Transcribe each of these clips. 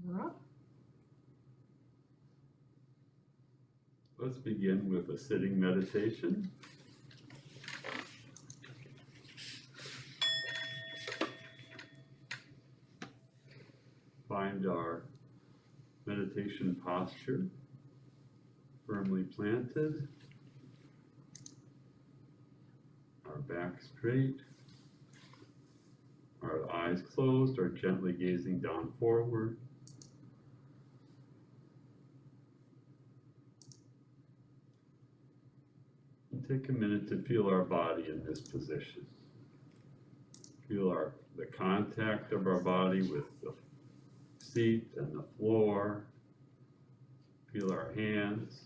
Right. Let's begin with a sitting meditation. Find our meditation posture, firmly planted, our back straight, our eyes closed or gently gazing down forward. And take a minute to feel our body in this position. Feel the contact of our body with the seat and the floor. Feel our hands.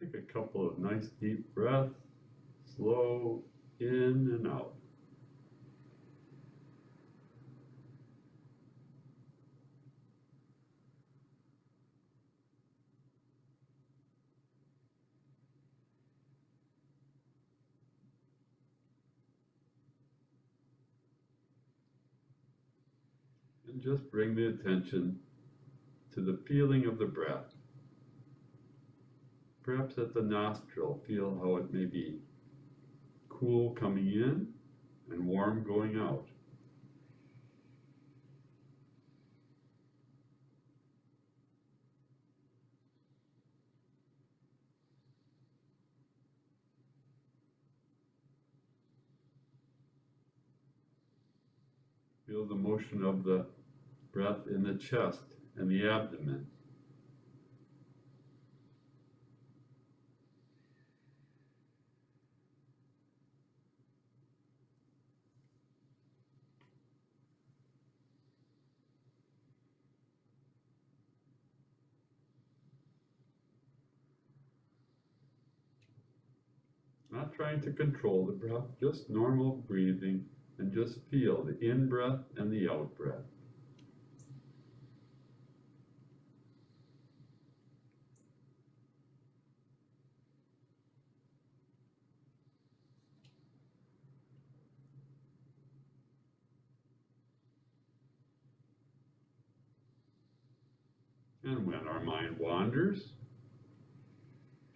Take a couple of nice deep breaths, slow in and out. And just bring the attention to the feeling of the breath. Perhaps at the nostril, feel how it may be cool coming in and warm going out. Feel the motion of the breath in the chest and the abdomen. Not trying to control the breath, just normal breathing, and just feel the in-breath and the out-breath. And when our mind wanders,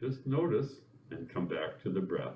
just notice and come back to the breath.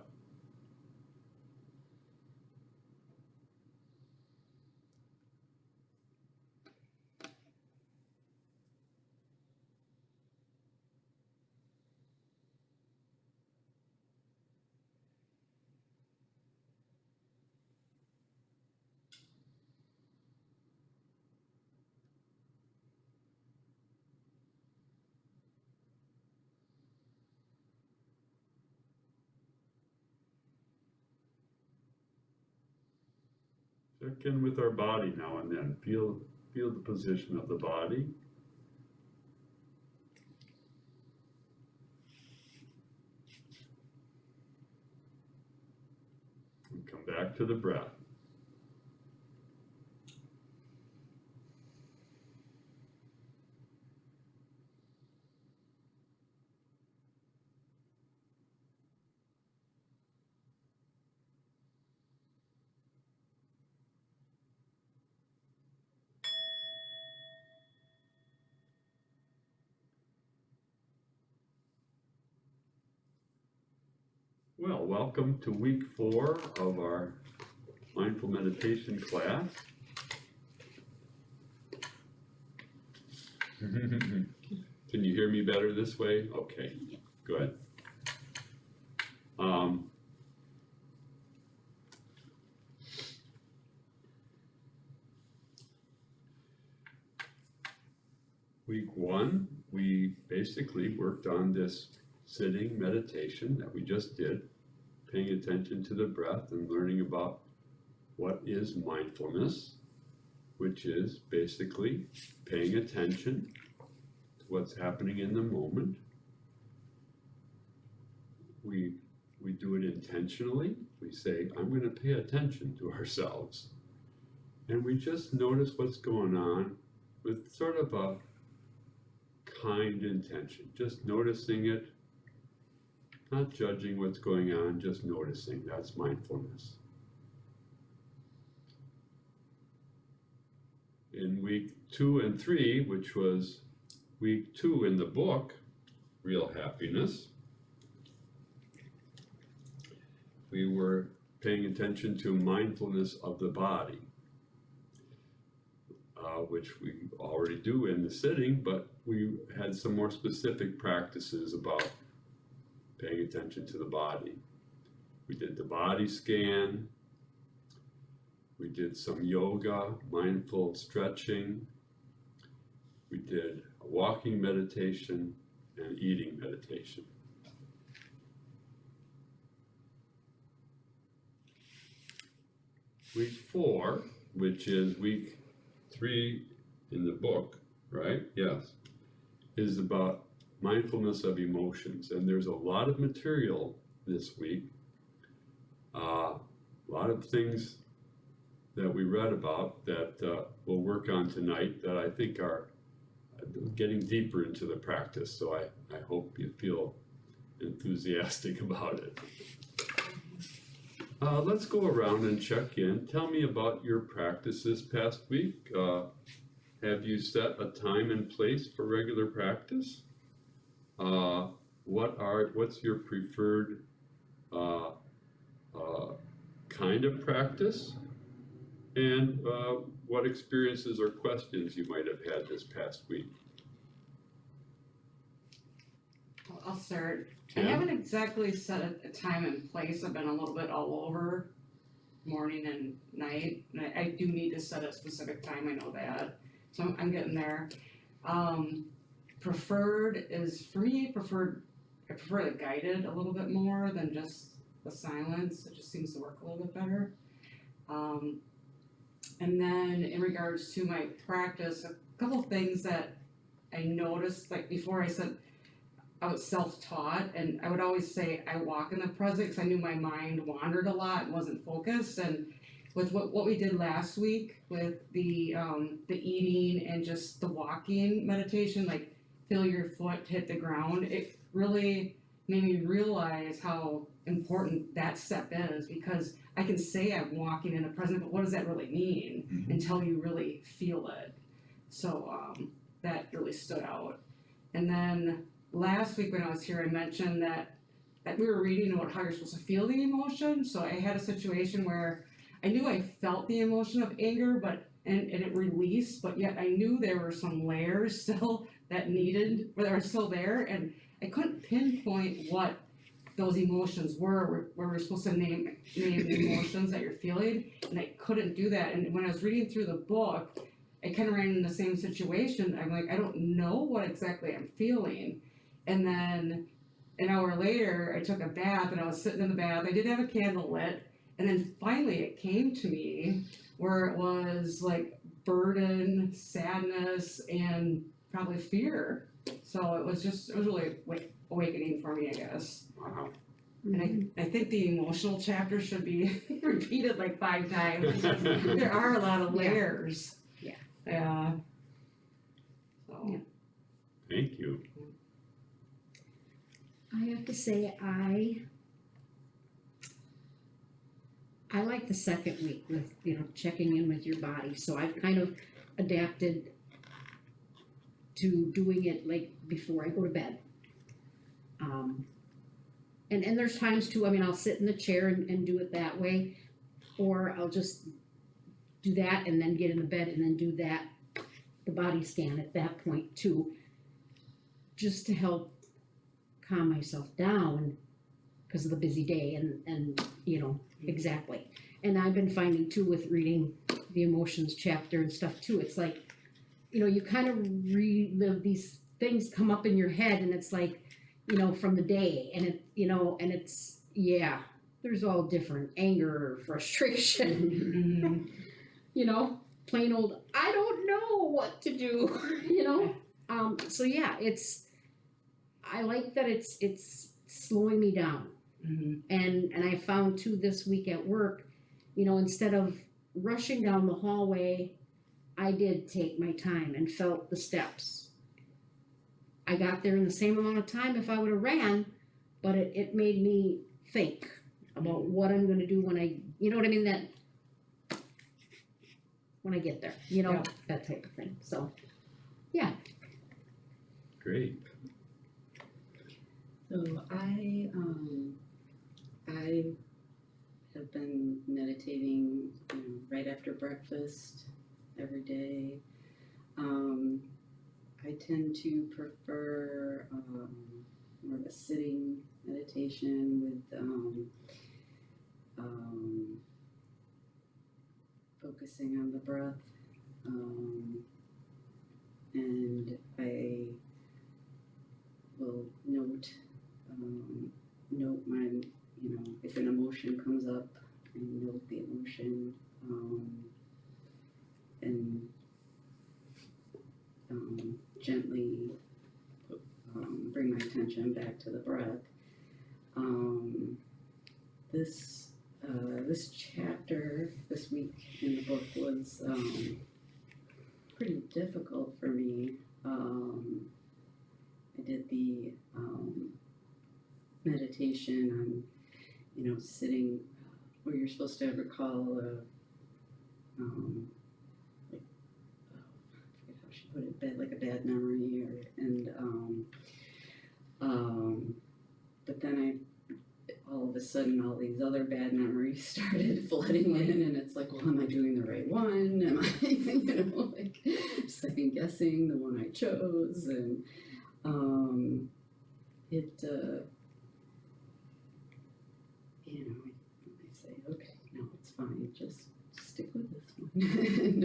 Check in with our body now and then. Feel the position of the body. And come back to the breath. Well, welcome to week 4 of our mindful meditation class. Can you hear me better this way? Okay, good. Week 1, we basically worked on this sitting meditation that we just did, paying attention to the breath and learning about what is mindfulness, which is basically paying attention to what's happening in the moment. We we do it intentionally. We say, I'm going to pay attention to ourselves. And we just notice what's going on with sort of a kind intention, just noticing it, not judging what's going on, just noticing. That's mindfulness. In week 2 and 3, which was week 2 in the book, Real Happiness, we were paying attention to mindfulness of the body, which we already do in the sitting, but we had some more specific practices about paying attention to the body. We did the body scan, we did some yoga, mindful stretching, we did a walking meditation and eating meditation. Week 4, which is week 3 in the book, right? Yes, is about mindfulness of emotions. And there's a lot of material this week, a lot of things that we read about that we'll work on tonight that I think are getting deeper into the practice. So I hope you feel enthusiastic about it. Let's go around and check in. Tell me about your practice this past week. Have you set a time and place for regular practice? What's your preferred kind of practice? And what experiences or questions you might have had this past week? I'll start. Yeah. I haven't exactly set a time and place. I've been a little bit all over, morning and night. And I do need to set a specific time, I know that. So I'm getting there. Preferred is, for me, I prefer the guided a little bit more than just the silence. It just seems to work a little bit better. And then in regards to my practice, a couple things that I noticed, like before I said, I was self-taught, and I would always say I walk in the present because I knew my mind wandered a lot and wasn't focused. And with what we did last week with the eating and just the walking meditation, like feel your foot hit the ground, it really made me realize how important that step is, because I can say I'm walking in the present, but what does that really mean until you really feel it? So that really stood out. And then last week when I was here, I mentioned that we were reading about how you're supposed to feel the emotion. So I had a situation where I knew I felt the emotion of anger, and it released, but yet I knew there were some layers still that were still there, and I couldn't pinpoint what those emotions were, where we're supposed to name the emotions that you're feeling, and I couldn't do that. And when I was reading through the book, I kind of ran in the same situation. I'm like, I don't know what exactly I'm feeling. And then an hour later, I took a bath, and I was sitting in the bath. I did have a candle lit, and then finally it came to me where it was like burden, sadness, and probably fear. So it was really awakening for me, I guess. Wow. And I think the emotional chapter should be repeated like 5 times, because there are a lot of layers. Yeah. Yeah. So. Yeah. Thank you. I have to say, I like the second week with, checking in with your body. So I've kind of adapted to doing it like before I go to bed. And there's times too, I'll sit in the chair and do it that way, or I'll just do that and then get in the bed and then do the body scan at that point too, just to help calm myself down because of the busy day and exactly. And I've been finding too with reading the emotions chapter and stuff too, it's like, you kind of relive these things come up in your head, and it's like, from the day, and and it's, there's all different anger, frustration, plain old, I don't know what to do, so I like that it's slowing me down And I found too this week at work, you know, instead of rushing down the hallway, I did take my time and felt the steps. I got there in the same amount of time if I would have ran, but it made me think about what I'm gonna do when you know what I mean, that when I get there, you know, Yeah. that type of thing, so. Great. So I have been meditating, right after breakfast every day. I tend to prefer more of a sitting meditation with focusing on the breath, and I will note my, if an emotion comes up, I note the emotion, and gently bring my attention back to the breath. This chapter this week in the book was pretty difficult for me. I did the meditation on, sitting where you're supposed to recall I forget how she put it, like a bad memory, but then all of a sudden all these other bad memories started flooding in, and it's like, well, am I doing the right one? Am I, like second guessing the one I chose, and I say, okay, no, it's fine, just stick with this one. And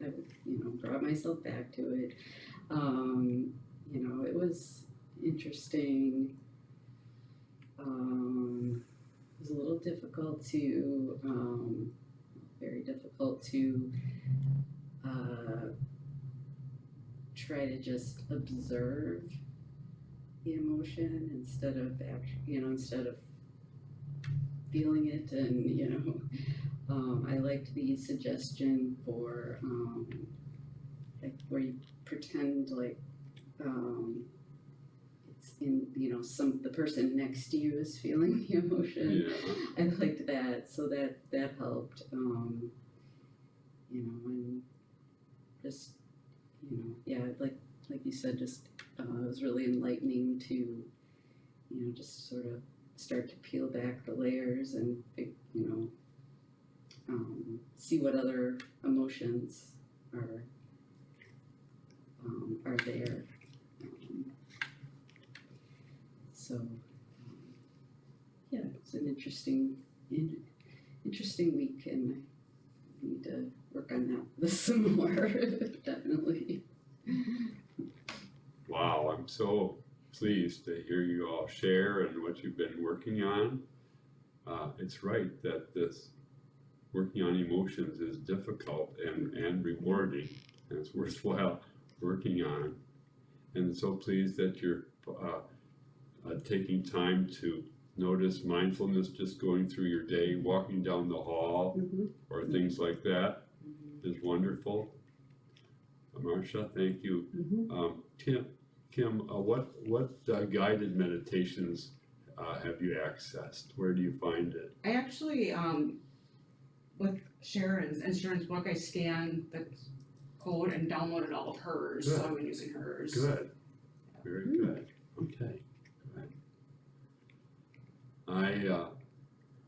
I would, brought myself back to it. It was interesting. It was a little difficult to, very difficult to try to just observe the emotion instead of instead of feeling it, and I liked the suggestion for like where you pretend like it's in the person next to you is feeling the emotion. Yeah. I liked that, so that helped, and just like you said, just it was really enlightening to just sort of start to peel back the layers and see what other emotions are there. Yeah, it's an interesting week, and I need to work on that some more. Definitely. Wow, I'm so pleased to hear you all share and what you've been working on. It's right that this working on emotions is difficult and rewarding, and it's worthwhile working on. And I'm so pleased that you're taking time to notice mindfulness just going through your day, walking down the hall, or things like that is wonderful. Marcia, thank you. Kim, what guided meditations have you accessed? Where do you find it? I actually, with Sharon's book, I scanned the code and downloaded all of hers, so I've been using hers. Good, very good. Okay, good. A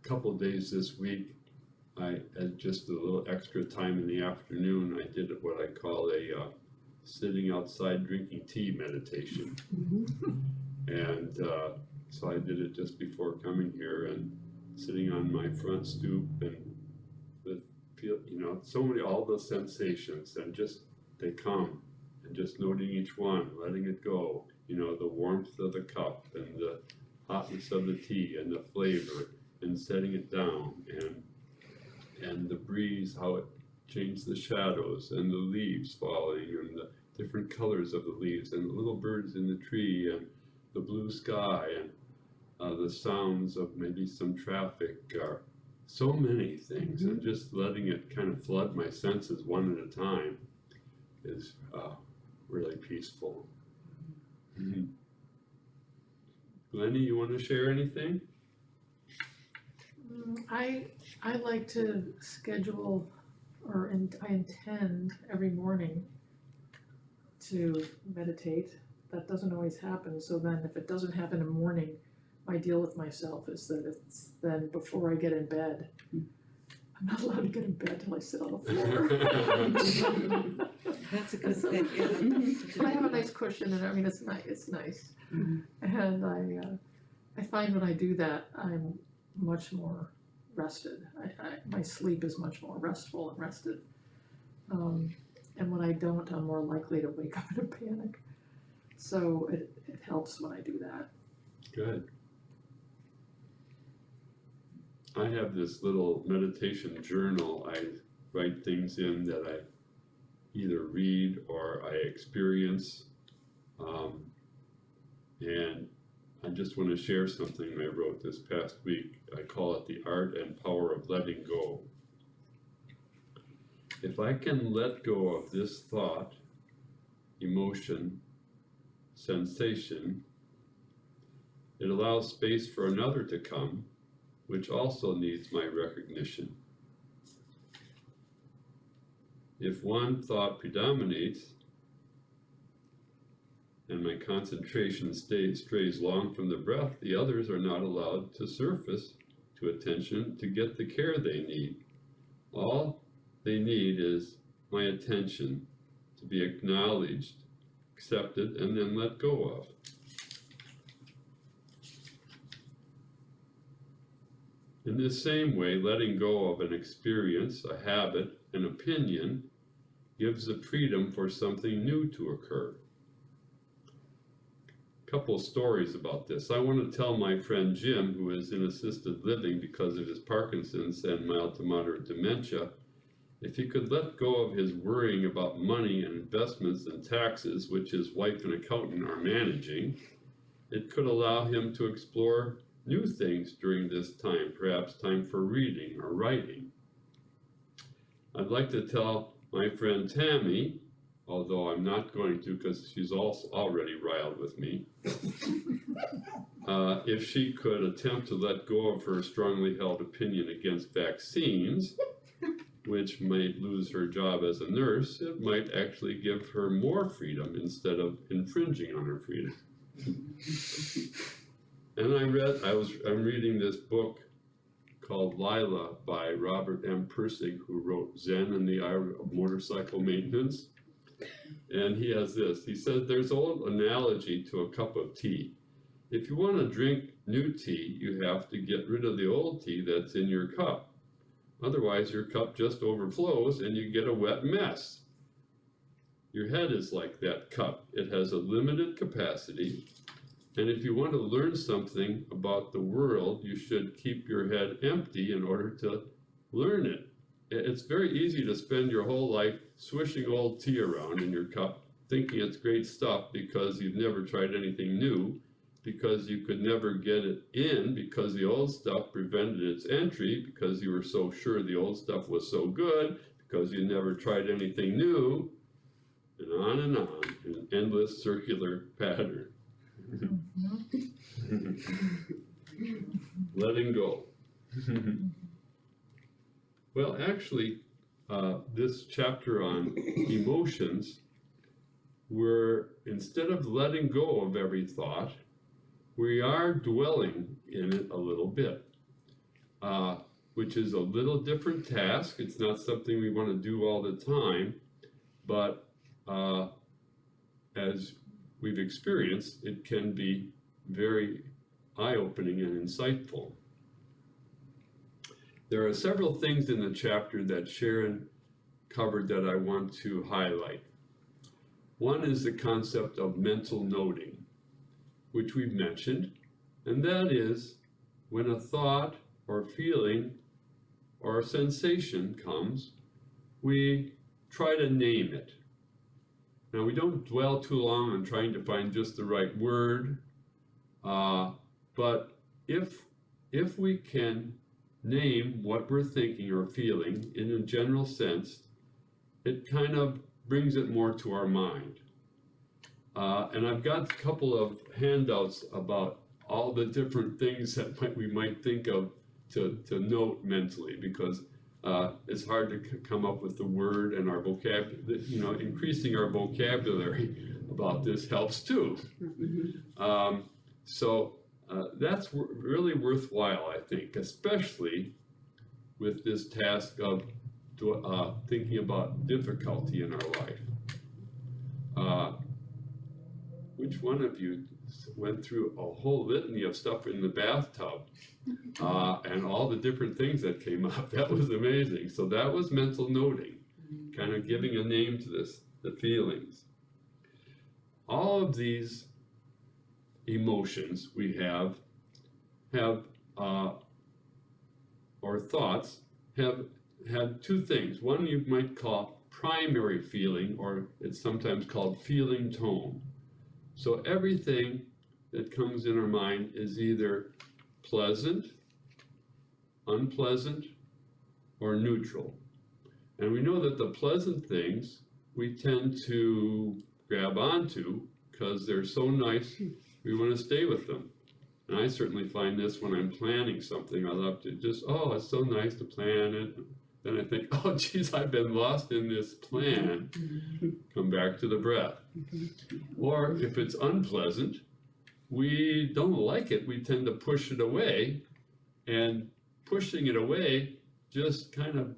couple of days this week, I had just a little extra time in the afternoon. I did what I call a sitting outside drinking tea meditation. And so I did it just before coming here, and sitting on my front stoop, and feel, so many, all the sensations, and just they come, and just noting each one, letting it go, the warmth of the cup, and the hotness of the tea, and the flavor, and setting it down, and the breeze, how it changed the shadows, and the leaves falling, and the different colors of the leaves, and the little birds in the tree, and the blue sky, the sounds of maybe some traffic, or so many things, and just letting it kind of flood my senses one at a time is really peaceful. Lenny, you want to share anything? I like to schedule, I intend every morning to meditate. That doesn't always happen, so then if it doesn't happen in the morning, my deal with myself is that it's then before I get in bed. I'm not allowed to get in bed till I sit on the floor. That's a good thing, yeah. I have a nice cushion and I mean, it's nice. And I find when I do that, I'm much more rested. My sleep is much more restful and rested. And when I don't, I'm more likely to wake up in a panic. So it helps when I do that. Good. I have this little meditation journal. I write things in that I either read or I experience. And I just want to share something I wrote this past week. I call it the art and power of letting go. If I can let go of this thought, emotion, sensation, it allows space for another to come, which also needs my recognition. If one thought predominates and my concentration strays long from the breath, the others are not allowed to surface to attention to get the care they need. All they need is my attention to be acknowledged, accepted, and then let go of. In this same way, letting go of an experience, a habit, an opinion, gives the freedom for something new to occur. A couple stories about this. I want to tell my friend Jim, who is in assisted living because of his Parkinson's and mild to moderate dementia, if he could let go of his worrying about money and investments and taxes, which his wife and accountant are managing, it could allow him to explore new things during this time, perhaps time for reading or writing. I'd like to tell my friend Tammy, although I'm not going to because she's also already riled with me, if she could attempt to let go of her strongly held opinion against vaccines, which might lose her job as a nurse, it might actually give her more freedom instead of infringing on her freedom. And I'm reading this book called Lila by Robert M. Pirsig, who wrote Zen and the Art of Motorcycle Maintenance. And he has this, he says, there's an old analogy to a cup of tea. If you want to drink new tea, you have to get rid of the old tea that's in your cup. Otherwise, your cup just overflows and you get a wet mess. Your head is like that cup. It has a limited capacity. And if you want to learn something about the world, you should keep your head empty in order to learn it. It's very easy to spend your whole life swishing old tea around in your cup, thinking it's great stuff because you've never tried anything new, because you could never get it in, because the old stuff prevented its entry, because you were so sure the old stuff was so good, because you never tried anything new, and on, in an endless circular pattern. Letting go. Well, actually, this chapter on emotions, instead of letting go of every thought, we are dwelling in it a little bit, which is a little different task. It's not something we want to do all the time, but as we've experienced, it can be very eye-opening and insightful. There are several things in the chapter that Sharon covered that I want to highlight. One is the concept of mental noting, which we've mentioned, and that is when a thought or feeling or sensation comes, we try to name it. Now, we don't dwell too long on trying to find just the right word, but if we can name what we're thinking or feeling in a general sense, it kind of brings it more to our mind. And I've got a couple of handouts about all the different things that we might think of to note mentally, because it's hard to come up with the word, and our vocabulary, increasing our vocabulary about this helps too. So that's really worthwhile, I think, especially with this task of thinking about difficulty in our life. Which one of you went through a whole litany of stuff in the bathtub and all the different things that came up? That was amazing. So that was mental noting, kind of giving a name to this, the feelings. All of these emotions we have or thoughts have had two things. One you might call primary feeling, or it's sometimes called feeling tone. So everything that comes in our mind is either pleasant, unpleasant, or neutral. And we know that the pleasant things we tend to grab onto because they're so nice, we want to stay with them. And I certainly find this when I'm planning something. I love to just, oh, it's so nice to plan it. Then I think, oh, geez, I've been lost in this plan. Come back to the breath. Or if it's unpleasant, we don't like it. We tend to push it away, and pushing it away just kind of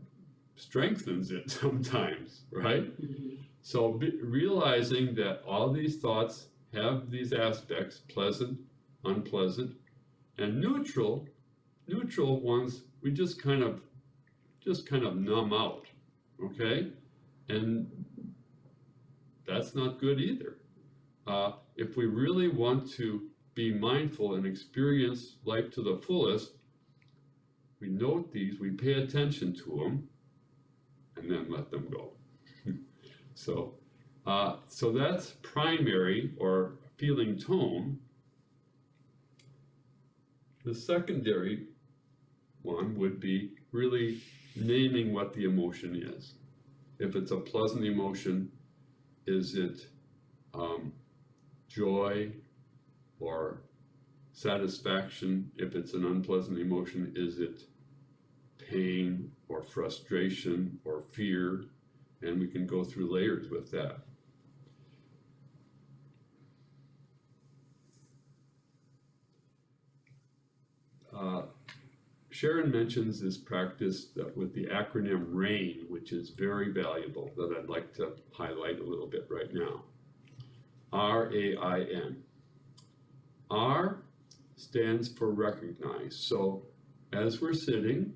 strengthens it sometimes, right? So realizing that all these thoughts have these aspects, pleasant, unpleasant, and neutral ones, we just kind of numb out, okay? And that's not good either. If we really want to be mindful and experience life to the fullest, we note these, we pay attention to them, and then let them go. So that's primary or feeling tone. The secondary one would be really naming what the emotion is. If it's a pleasant emotion, is it joy or satisfaction? If it's an unpleasant emotion, is it pain or frustration or fear? And we can go through layers with that. Sharon mentions this practice with the acronym RAIN, which is very valuable, that I'd like to highlight a little bit right now. R-A-I-N. R stands for recognize. So as we're sitting,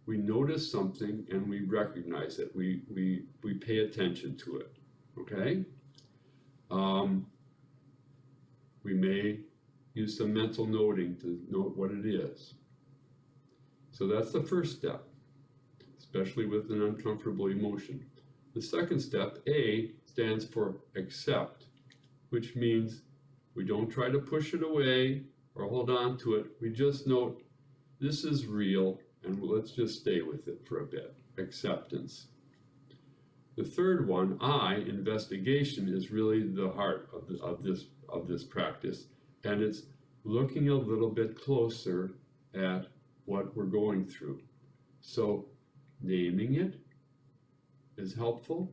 we notice something and we recognize it. We pay attention to it, okay? We may use some mental noting to note what it is. So that's the first step, especially with an uncomfortable emotion. The second step, A, stands for accept, which means we don't try to push it away or hold on to it. We just note this is real and let's just stay with it for a bit. Acceptance. The third one, I, investigation, is really the heart of this practice, and it's looking a little bit closer at what we're going through. So naming it is helpful.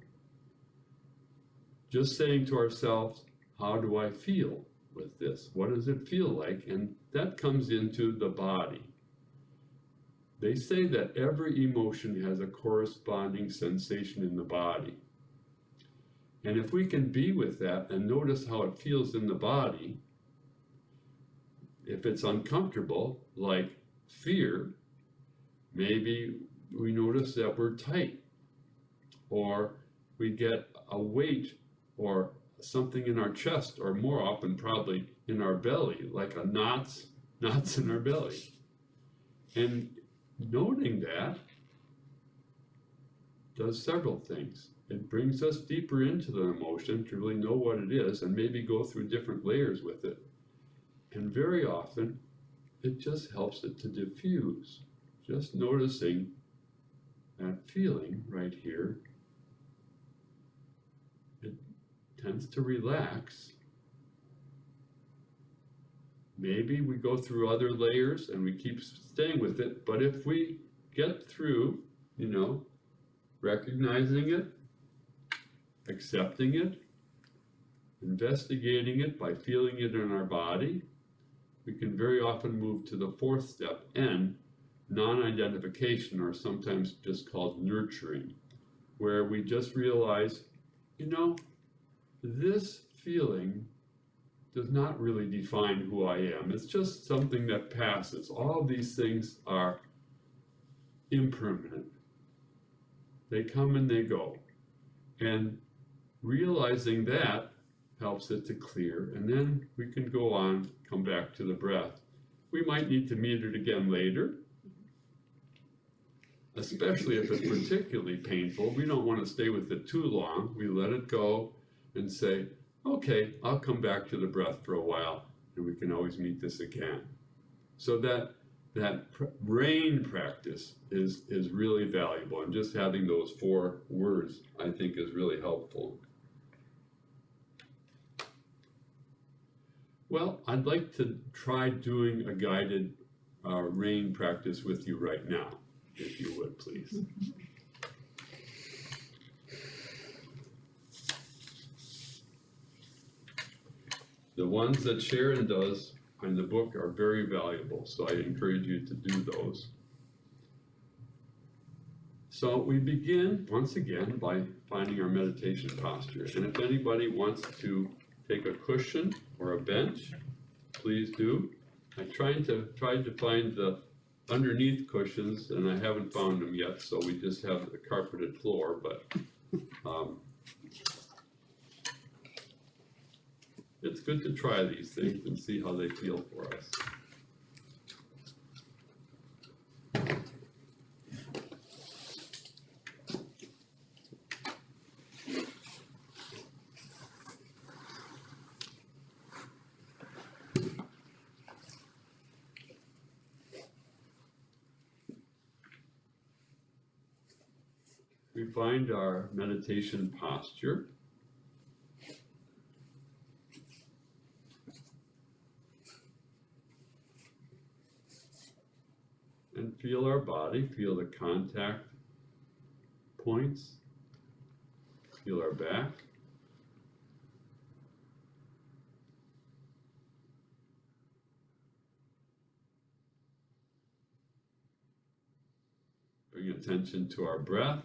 Just saying to ourselves, how do I feel with this? What does it feel like? And that comes into the body. They say that every emotion has a corresponding sensation in the body. And if we can be with that and notice how it feels in the body, if it's uncomfortable, like fear, maybe we notice that we're tight, or we get a weight or something in our chest, or more often probably in our belly, like a knots in our belly. And noting that does several things. It brings us deeper into the emotion to really know what it is and maybe go through different layers with it. And very often, it just helps it to diffuse. Just noticing that feeling right here, it tends to relax. Maybe we go through other layers and we keep staying with it, but if we get through, recognizing it, accepting it, investigating it by feeling it in our body, we can very often move to the fourth step, N, non-identification, or sometimes just called nurturing, where we just realize, this feeling does not really define who I am. It's just something that passes. All these things are impermanent. They come and they go. And realizing that helps it to clear, and then we can go on, come back to the breath. We might need to meet it again later, especially if it's particularly painful. We don't want to stay with it too long. We let it go and say, okay, I'll come back to the breath for a while, and we can always meet this again. So that RAIN practice is really valuable, and just having those 4 words, I think, is really helpful. Well, I'd like to try doing a guided RAIN practice with you right now, if you would, please. The ones that Sharon does in the book are very valuable, so I encourage you to do those. So we begin, once again, by finding our meditation posture. And if anybody wants to take a cushion or a bench, please do. I tried to find the underneath cushions, and I haven't found them yet, so we just have the carpeted floor, but it's good to try these things and see how they feel for us. We find our meditation posture. And feel our body, feel the contact points, feel our back. Bring attention to our breath.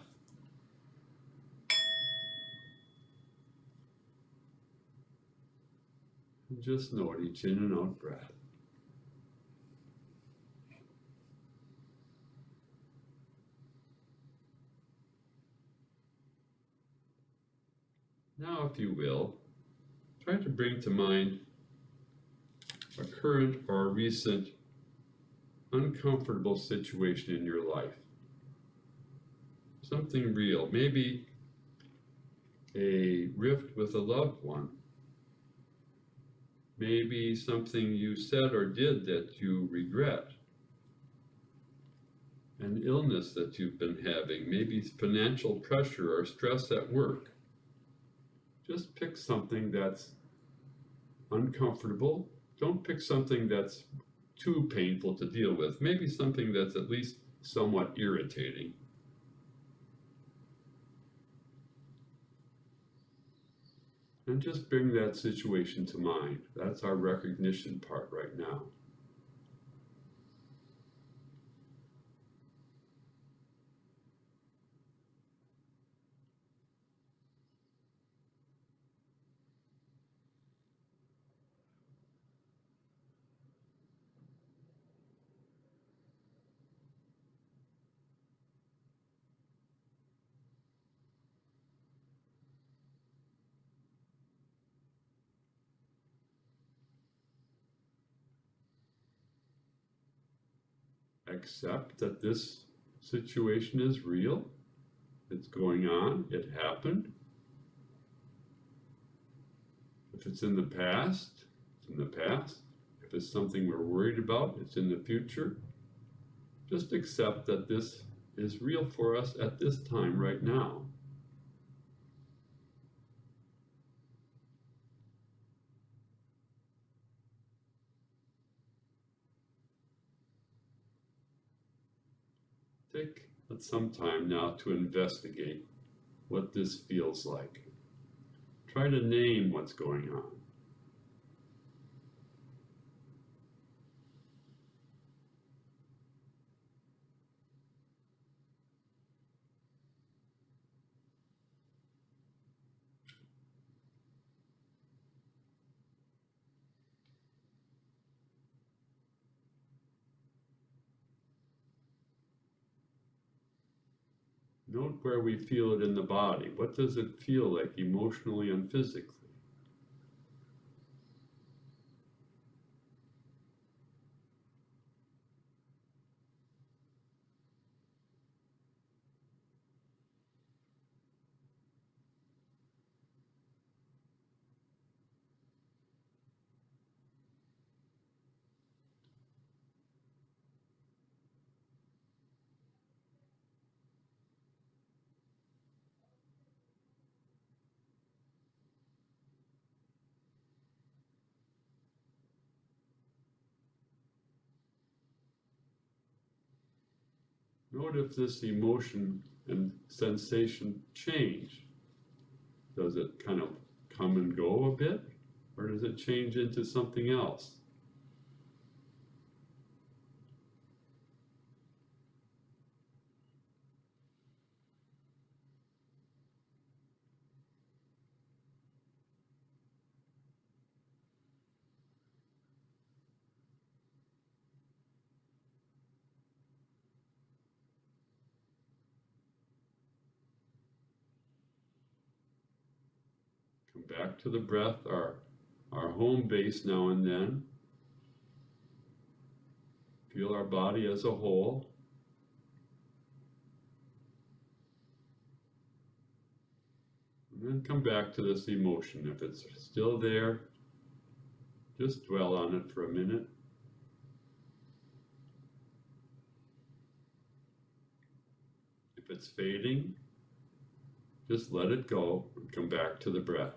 And just note each in and out breath. Now, if you will, try to bring to mind a current or a recent uncomfortable situation in your life. Something real, maybe a rift with a loved one. Maybe something you said or did that you regret. An illness that you've been having, maybe financial pressure or stress at work. Just pick something that's uncomfortable. Don't pick something that's too painful to deal with. Maybe something that's at least somewhat irritating. And just bring that situation to mind. That's our recognition part right now. Accept that this situation is real. It's going on. It happened. If it's in the past, it's in the past. If it's something we're worried about, it's in the future, just accept that this is real for us at this time right now. Take some time now to investigate what this feels like. Try to name what's going on. Note where we feel it in the body. What does it feel like emotionally and physically? Note if this emotion and sensation change. Does it kind of come and go a bit, or does it change into something else? Come back to the breath, our home base now and then. Feel our body as a whole. And then come back to this emotion. If it's still there, just dwell on it for a minute. If it's fading, just let it go and come back to the breath.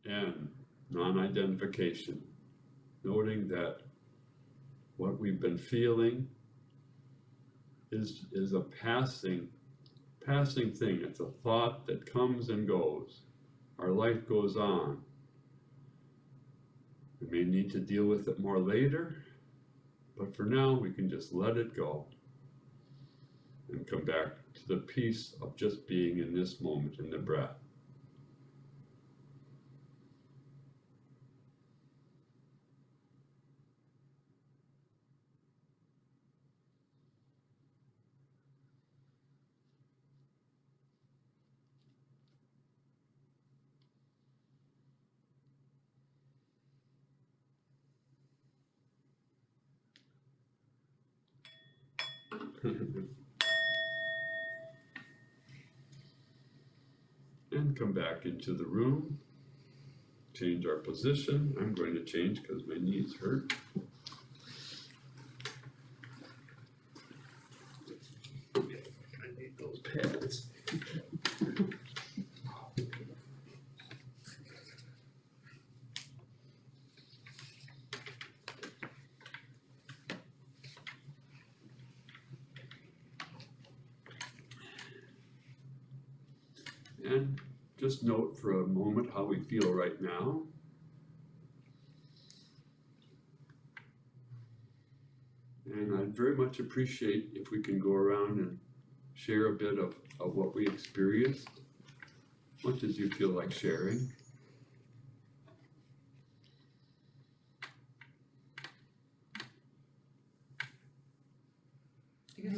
And non-identification, noting that what we've been feeling is a passing thing. It's a thought that comes and goes. Our life goes on. We may need to deal with it more later, but for now we can just let it go and come back to the peace of just being in this moment in the breath. And come back into the room. Change our position. I'm going to change because my knees hurt. I need those pads. And just note for a moment how we feel right now. And I'd very much appreciate if we can go around and share a bit of what we experienced. What did you feel like sharing? I guess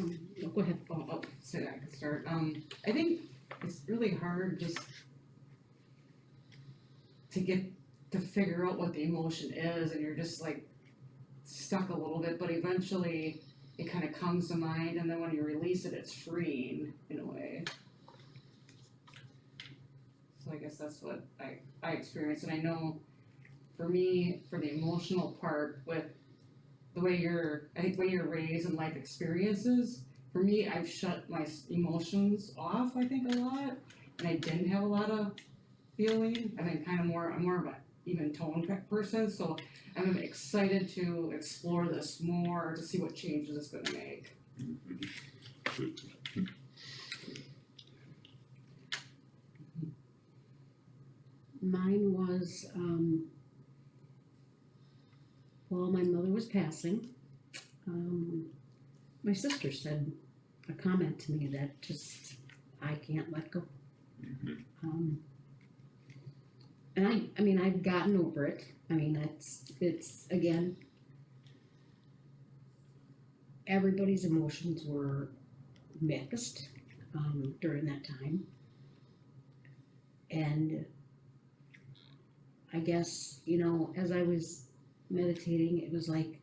Go ahead. I'll say that I can start. I think it's really hard just to figure out what the emotion is, and you're just like stuck a little bit, but eventually it kind of comes to mind, and then when you release it, it's freeing in a way. So I guess that's what I experience, and I know for me, for the emotional part with the way I think the way you're raised and life experiences, for me, I've shut my emotions off, I think, a lot, and I didn't have a lot of feeling. I'm more of a even tone person, so I'm excited to explore this more to see what changes it's gonna make. Mine was, while my mother was passing, my sister said a comment to me that just, I can't let go. And I mean, I've gotten over it. I mean, it's again, everybody's emotions were mixed, during that time. And I guess, you know, as I was meditating, it was like,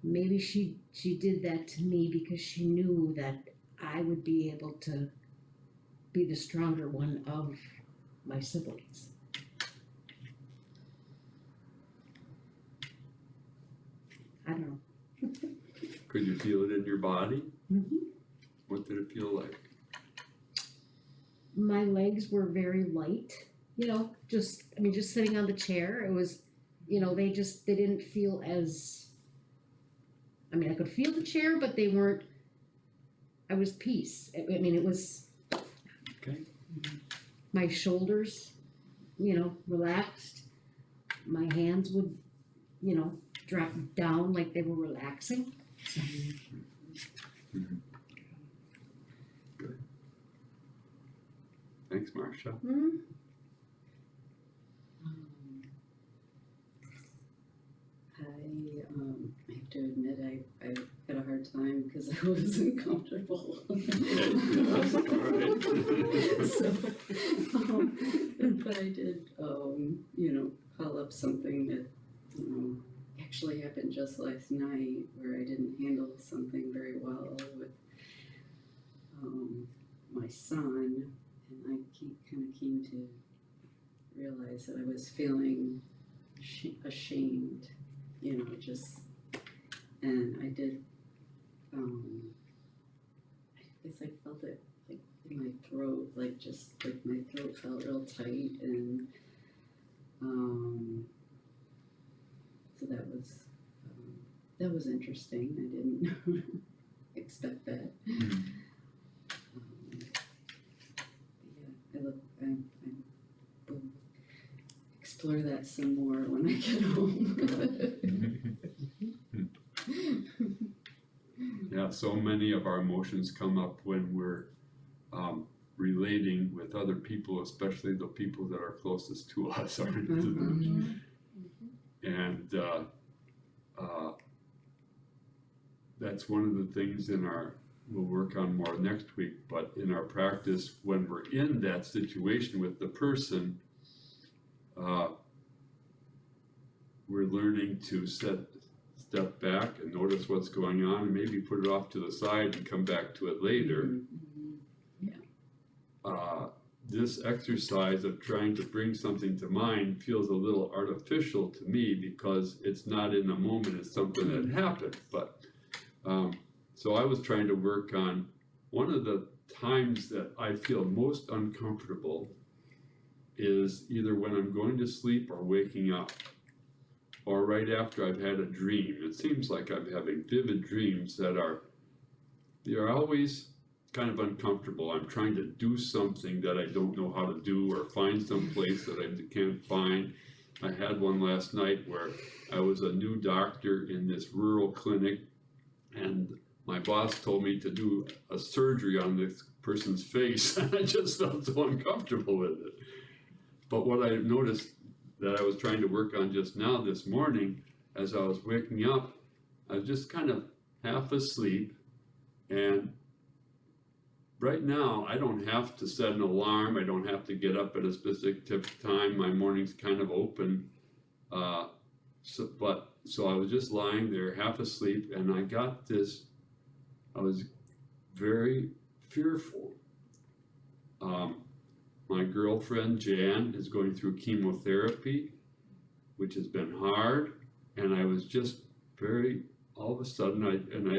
maybe she did that to me because she knew that I would be able to be the stronger one of my siblings. I don't know. Could you feel it in your body? Mm-hmm. What did it feel like? My legs were very light, you know, just sitting on the chair, it was, you know, they didn't feel as, I mean, I could feel the chair, but they weren't, I was peace. I mean, it was. Okay. My shoulders, you know, relaxed. My hands would, you know, drop down like they were relaxing. So, Good. Thanks, Marcia. I have to admit, I had a hard time because I wasn't comfortable. Yes, all right. So, but I did, you know, call up something that, actually happened just last night where I didn't handle something very well with my son, and I kind of came to realize that I was feeling ashamed, you know, just, and I did, I guess I felt it like in my throat, like my throat felt real tight, and so that was interesting. I didn't expect that. Yeah, I will explore that some more when I get home. Yeah, so many of our emotions come up when we're relating with other people, especially the people that are closest to us. And that's one of the things we'll work on more next week, but in our practice, when we're in that situation with the person, we're learning to step back and notice what's going on and maybe put it off to the side and come back to it later. This exercise of trying to bring something to mind feels a little artificial to me because it's not in the moment, it's something that happened. But so I was trying to work on one of the times that I feel most uncomfortable is either when I'm going to sleep or waking up, or right after I've had a dream. It seems like I'm having vivid dreams they're always kind of uncomfortable. I'm trying to do something that I don't know how to do or find some place that I can't find. I had one last night where I was a new doctor in this rural clinic, and my boss told me to do a surgery on this person's face, and I just felt so uncomfortable with it. But what I noticed that I was trying to work on just now this morning, as I was waking up, I was just kind of half asleep, and right now I don't have to set an alarm, I don't have to get up at a specific time, my morning's kind of open, So I was just lying there half asleep, and I got this, I was very fearful. My girlfriend Jan is going through chemotherapy, which has been hard, and I was just very, all of a sudden, I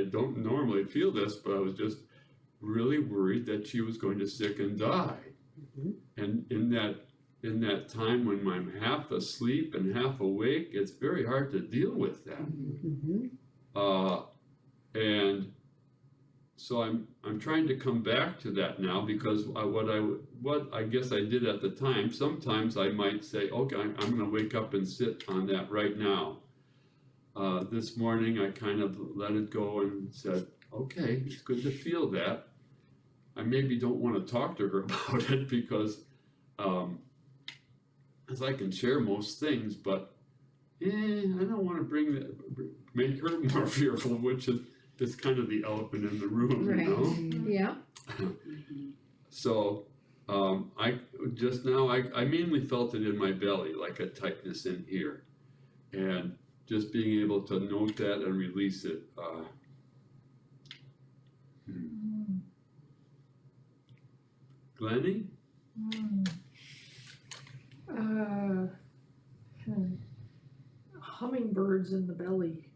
don't normally feel this, but I was just really worried that she was going to sick and die. And in that time when I'm half asleep and half awake, it's very hard to deal with that. And so I'm trying to come back to that now, because what I guess I did at the time, sometimes I might say, okay, I'm going to wake up and sit on that right now. This morning I kind of let it go and said, okay, it's good to feel that. I maybe don't want to talk to her about it, because as I can share most things, but I don't want to make her more fearful, which is kind of the elephant in the room, Right. you know? Yeah. So I mainly felt it in my belly, like a tightness in here, and just being able to note that and release it. Glennie? Hummingbirds in the belly.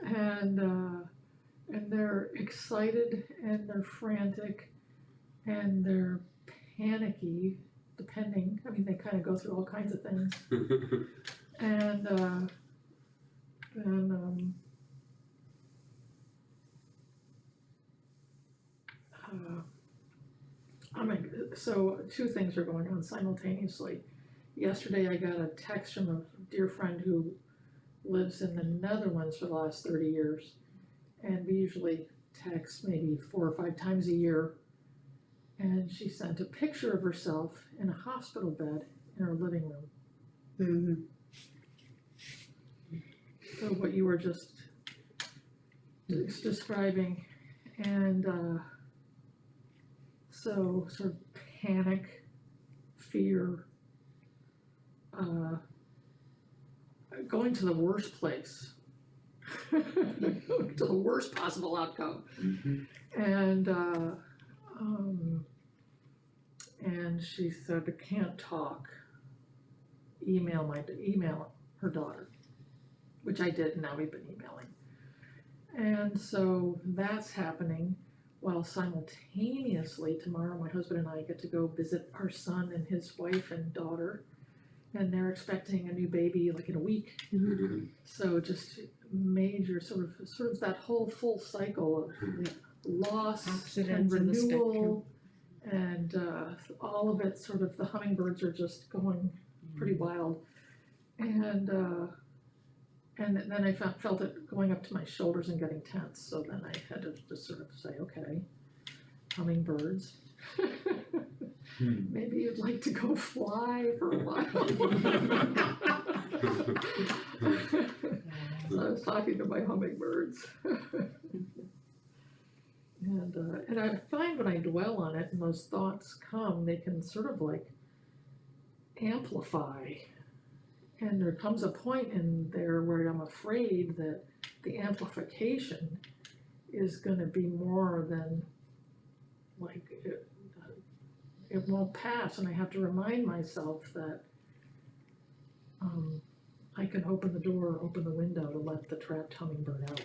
And they're excited and they're frantic and they're panicky, depending. I mean, they kind of go through all kinds of things. So two things are going on simultaneously. Yesterday I got a text from a dear friend who lives in the Netherlands for the last 30 years, and we usually text maybe 4 or 5 times a year, and she sent a picture of herself in a hospital bed in her living room. So what you were just describing, and so sort of panic, fear, going to the worst place, to the worst possible outcome. And she said, I can't talk, email her daughter, which I did, and now we've been emailing. And so that's happening, while simultaneously tomorrow my husband and I get to go visit our son and his wife and daughter, and they're expecting a new baby like in a week. So just major sort of that whole full cycle of loss and renewal, and all of it, sort of the hummingbirds are just going pretty wild. And then I felt it going up to my shoulders and getting tense, so then I had to just sort of say, okay, hummingbirds, maybe you'd like to go fly for a while. So I was talking to my hummingbirds. And I find when I dwell on it and those thoughts come, they can sort of like amplify. And there comes a point in there where I'm afraid that the amplification is going to be more than, like, it won't pass, and I have to remind myself that I can open the door, open the window to let the trapped hummingbird out.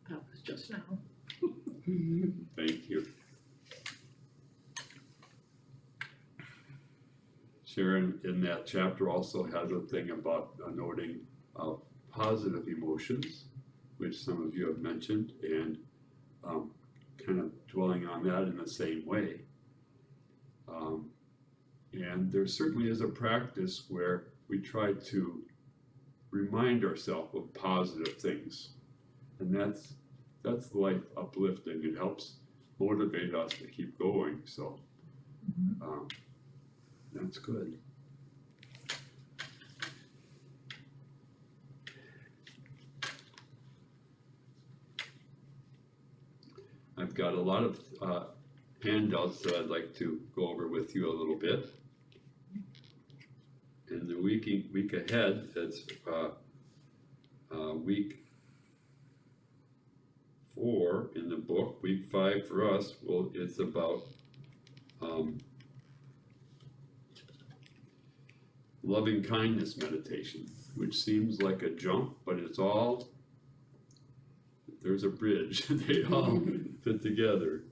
That was just now. Thank you. Sharon in that chapter also has a thing about noting positive emotions, which some of you have mentioned, and kind of dwelling on that in the same way. And there certainly is a practice where we try to remind ourselves of positive things, and that's life uplifting. It helps motivate us to keep going. So that's good. I've got a lot of handouts that I'd like to go over with you a little bit. In the week ahead, that's week 4 in the book. Week 5 for us, well, it's about loving kindness meditation, which seems like a jump, but it's all, there's a bridge. They all fit together.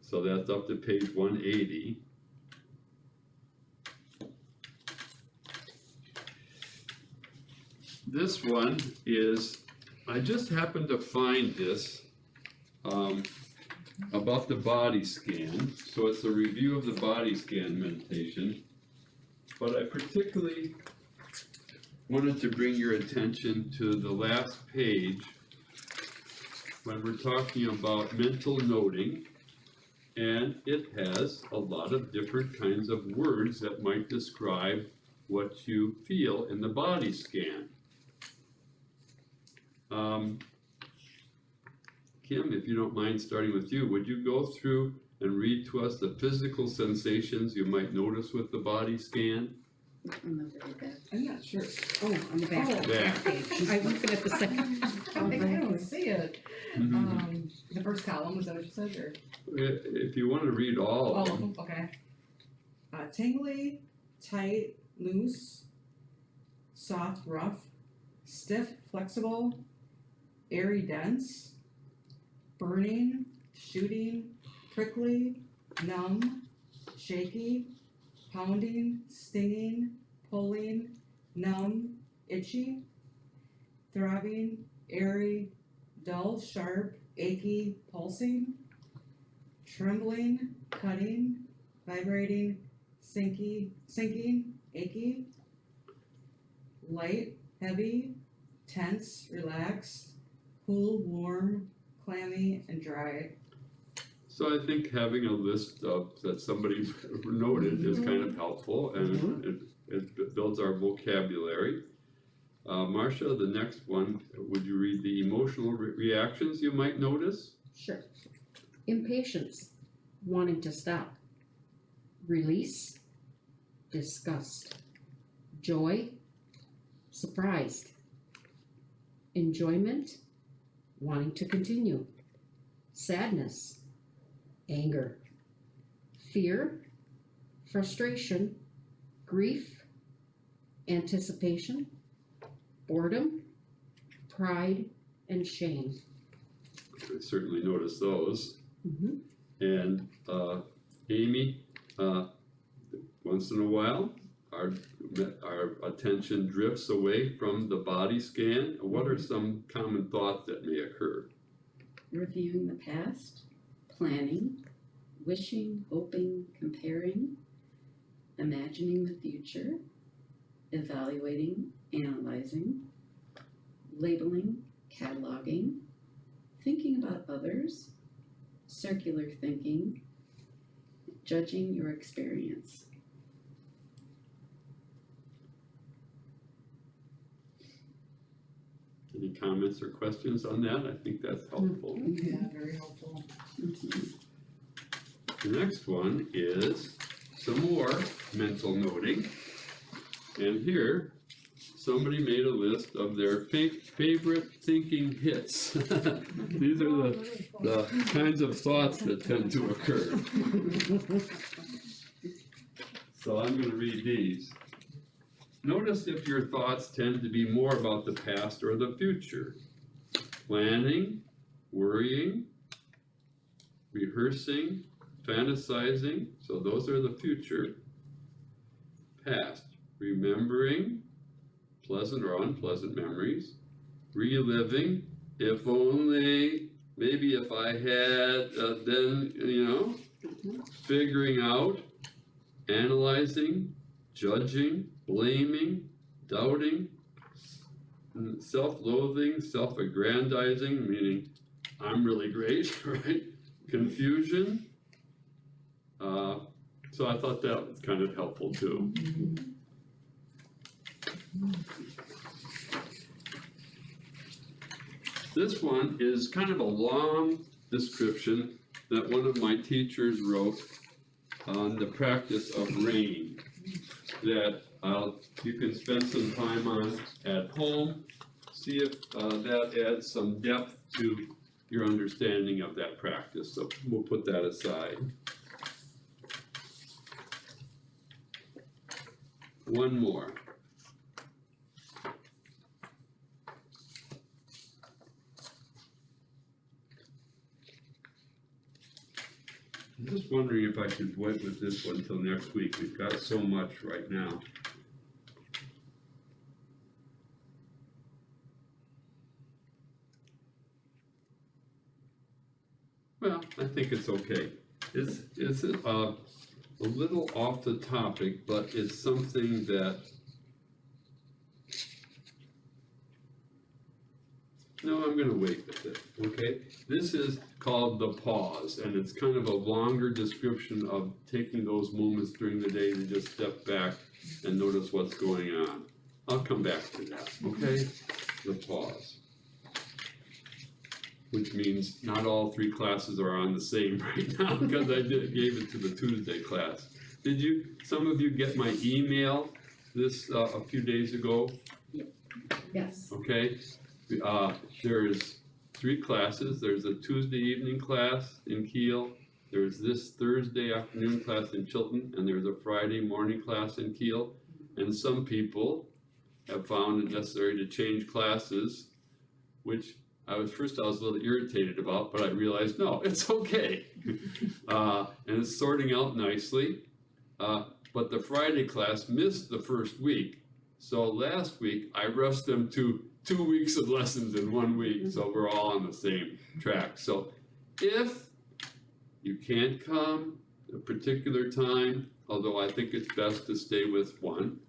So that's up to page 180. This one is, I just happened to find this about the body scan. So it's a review of the body scan meditation. But I particularly wanted to bring your attention to the last page when we're talking about mental noting. And it has a lot of different kinds of words that might describe what you feel in the body scan. Kim, if you don't mind starting with you, would you go through and read to us the physical sensations you might notice with the body scan? On the very back. I'm not sure. Oh, on the back, Oh, back page. I was looking at the second. I think I don't see it. The first column, is that what you said, or? If you want to read all All of of them. them, okay. Tingly, tight, loose, soft, rough, stiff, flexible, airy, dense, burning, shooting, prickly, numb, shaky, pounding, stinging, pulling, numb, itchy, throbbing, airy, dull, sharp, achy, pulsing, trembling, cutting, vibrating, sinking, achy, light, heavy, tense, relaxed, cool, warm, clammy, and dry. So I think having a list of that somebody noted is kind of helpful, and it builds our vocabulary. Marcia, the next one, would you read the emotional reactions you might notice? Sure. Impatience, wanting to stop. Release, disgust. Joy, surprised. Enjoyment, wanting to continue. Sadness, anger. Fear, frustration, grief, anticipation, boredom, pride, and shame. I certainly noticed those. Mm-hmm. And Amy, once in a while, our attention drifts away from the body scan. What are some common thoughts that may occur? Reviewing the past, planning, wishing, hoping, comparing, imagining the future, evaluating, analyzing, labeling, cataloging, thinking about others, circular thinking, judging your experience. Any comments or questions on that? I think that's helpful. Yeah, very helpful. The next one is some more mental noting. And here, somebody made a list of their favorite thinking hits. These are the kinds of thoughts that tend to occur. So I'm going to read these. Notice if your thoughts tend to be more about the past or the future. Planning, worrying, rehearsing, fantasizing, so those are the future. Past, remembering pleasant or unpleasant memories. Reliving, if only, maybe if I had, then, you know. Figuring out, analyzing, judging, blaming, doubting, self-loathing, self-aggrandizing, meaning I'm really great, right? Confusion. So I thought that was kind of helpful too. This one is kind of a long description that one of my teachers wrote on the practice of rain that you can spend some time on at home. See if that adds some depth to your understanding of that practice. So we'll put that aside. One more. I'm just wondering if I should wait with this one till next week. We've got so much right now. Well, I think it's okay. It's a little off the topic, but it's something that, no, I'm gonna wait with it, okay? This is called the pause, and it's kind of a longer description of taking those moments during the day to just step back and notice what's going on. I'll come back to that, okay? The pause. Which means not all 3 classes are on the same right now because I gave it to the Tuesday class. Did you, some of you get my email this a few days ago? Yes. Okay, there's 3 classes. There's a Tuesday evening class in Kiel. There's this Thursday afternoon class in Chilton, and there's a Friday morning class in Kiel. And some people have found it necessary to change classes, which I was a little irritated about, but I realized, no, it's okay. And it's sorting out nicely. But the Friday class missed the first week. So last week, I rushed them to 2 weeks of lessons in 1 week. So we're all on the same track. So if you can't come a particular time, although I think it's best to stay with one,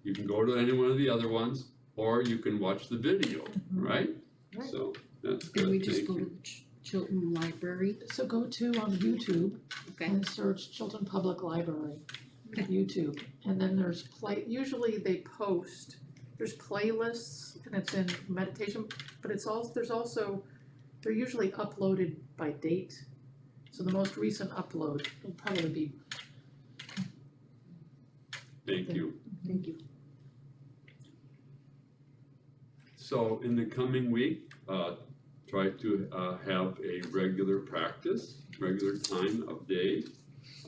you can go to any one of the other ones, or you can watch the video, right? Right. So that's good. Can we just Thank go you. to the Chilton Library? So go to on YouTube Okay. and search Chilton Public Library, Okay. YouTube, and then there's usually they post, there's playlists, and it's in meditation, but they're usually uploaded by date. So the most recent upload will probably be. Thank you. Thank you. So in the coming week, try to have a regular practice, regular time of day.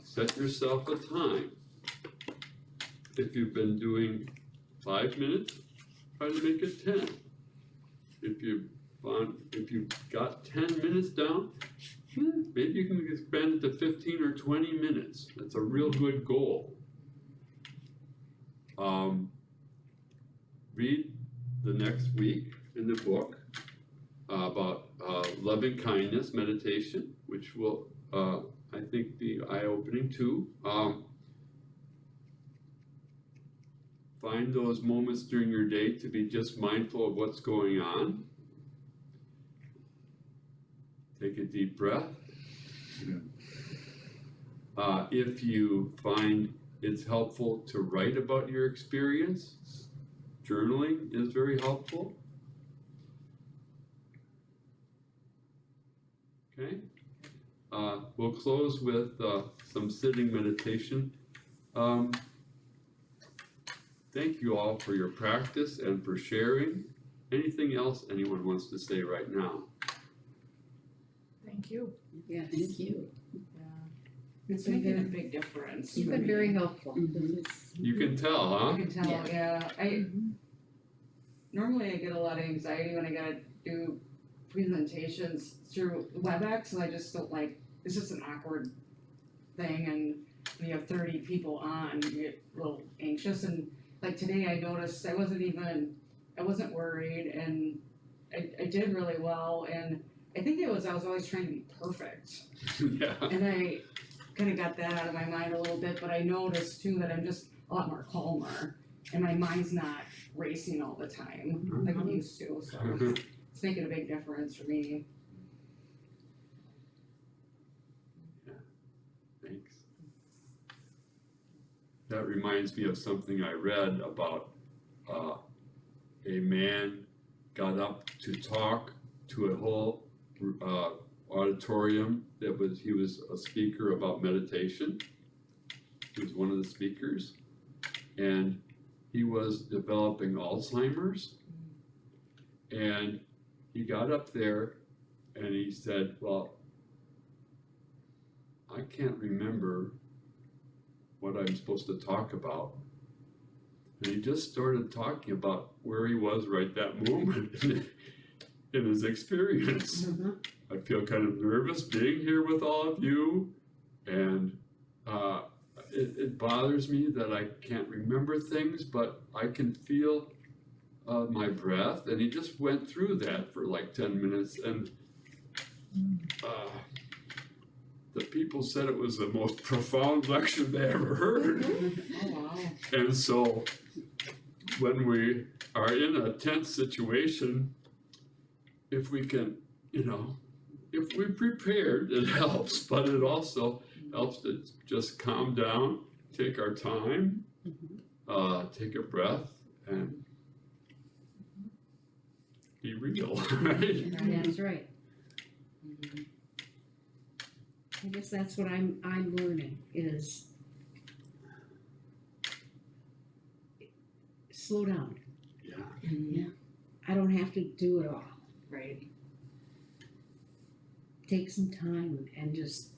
Set yourself a time. If you've been doing 5 minutes, try to make it 10. If you've got 10 minutes down, maybe you can expand it to 15 or 20 minutes. That's a real good goal. Read the next week in the book about loving kindness meditation, which will, I think, be eye-opening too. Find those moments during your day to be just mindful of what's going on. Take a deep breath. If you find it's helpful to write about your experience, journaling is very helpful. Okay, we'll close with some sitting meditation. Thank you all for your practice and for sharing. Anything else anyone wants to say right now? Thank you. Yeah, thank you. It's making a big difference. You've for been me. very helpful. You can tell, huh? I can tell, yeah. Normally I get a lot of anxiety when I gotta do presentations through WebEx, and I just don't like, it's just an awkward thing, and when you have 30 people on, you get a little anxious, and like today I noticed I wasn't worried, and I did really well, and I think I was always trying to be perfect, Yeah. and I kinda got that out of my mind a little bit, but I noticed too that I'm just a lot more calmer, and my mind's not racing all the time like it used to, so it's making a big difference for me. Thanks. That reminds me of something I read about a man got up to talk to a whole auditorium he was a speaker about meditation. He was one of the speakers, and he was developing Alzheimer's, and he got up there and he said, well, I can't remember what I'm supposed to talk about. And he just started talking about where he was right that moment in his experience. I feel kind of nervous being here with all of you, and it bothers me that I can't remember things, but I can feel my breath. And he just went through that for like 10 minutes, and the people said it was the most profound lecture they ever heard. Oh, wow. And so when we are in a tense situation, if we can, if we're prepared, it helps, but it also helps to just calm down, take our time, take a breath, and be real, right? That's right. I guess that's what I'm learning is slow down. Yeah. I don't have to do it all. Right. Take some time and just,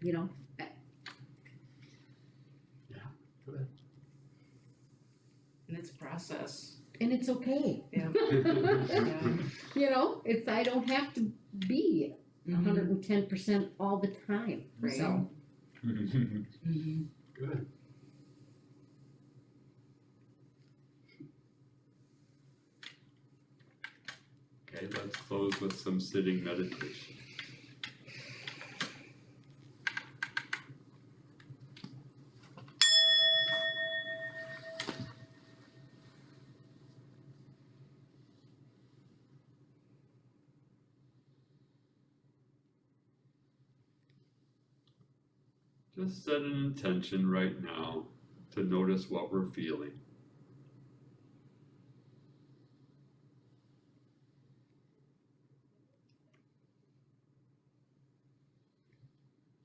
And it's a process. and it's okay. Yeah. It's, I don't have to be Mhm. 110% all the time, Right. so. Mhm. Good. Okay, let's close with some sitting meditation. Just set an intention right now to notice what we're feeling.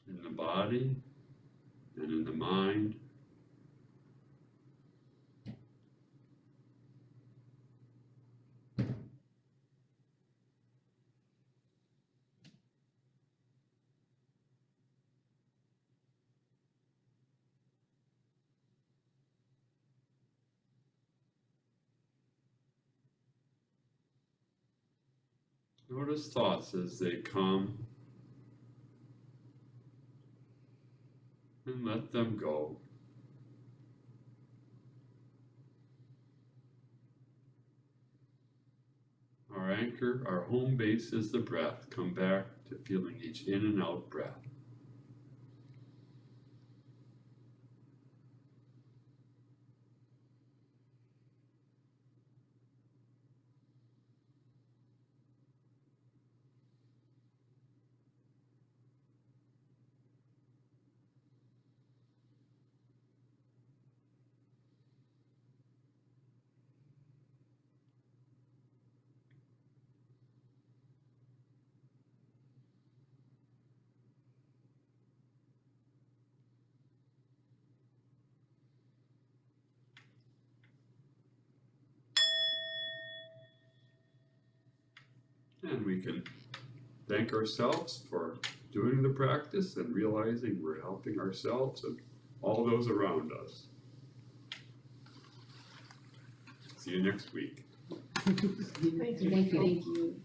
In the body and in the mind. Notice thoughts as they come and let them go. Our anchor, our home base is the breath. Come back to feeling each in and out breath. And we can thank ourselves for doing the practice and realizing we're helping ourselves and all those around us. See you next week. Thank you. Thank you. Thank you.